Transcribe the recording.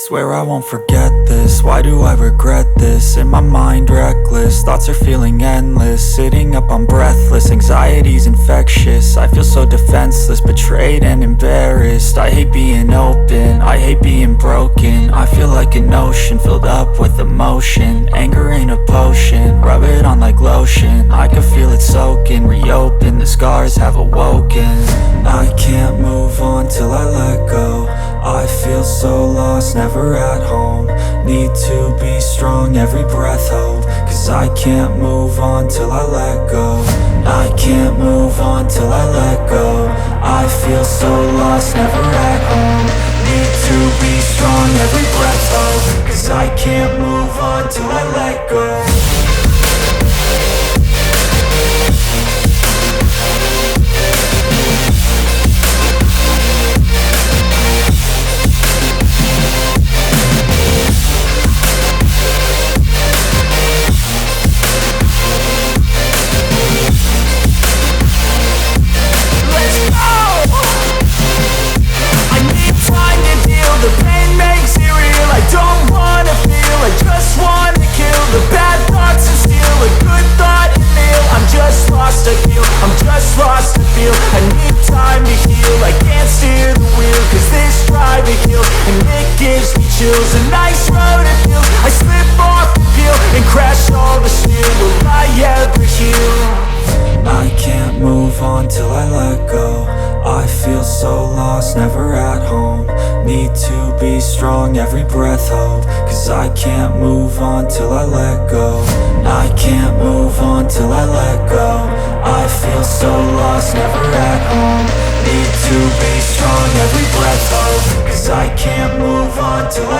Swear I won't forget this, why do I regret this? In my mind reckless, thoughts are feeling endless. Sitting up I'm breathless, anxiety's infectious. I feel so defenseless, betrayed and embarrassed. I hate being open, I hate being broken. I feel like an ocean filled up with emotion. Anger ain't a potion, rub it on like lotion. I can feel it soaking, reopen, the scars have awoken. I can't move on till I let go. I feel so lost, never at home. Need to be strong, every breath hope. Cause I can't move on till I let go. I can't move on till I let go. I feel so lost, never at home. Need to be strong, every breath hope. Cause I can't move on till I let go. I'm just lost to feel. I need time to heal. I can't steer the wheel, cause this driving kills. And it gives me chills. A nice road to feel. I slip off the peel and crash all the steel. Will I ever heal? I can't move on till I let go. I feel so lost, never at home. Need to be strong, every breath hope. Cause I can't move on till I let go. I can't move on till I let go. I feel so lost, never at home. Need to be strong, every breath hope. Cause I can't move on till I let go.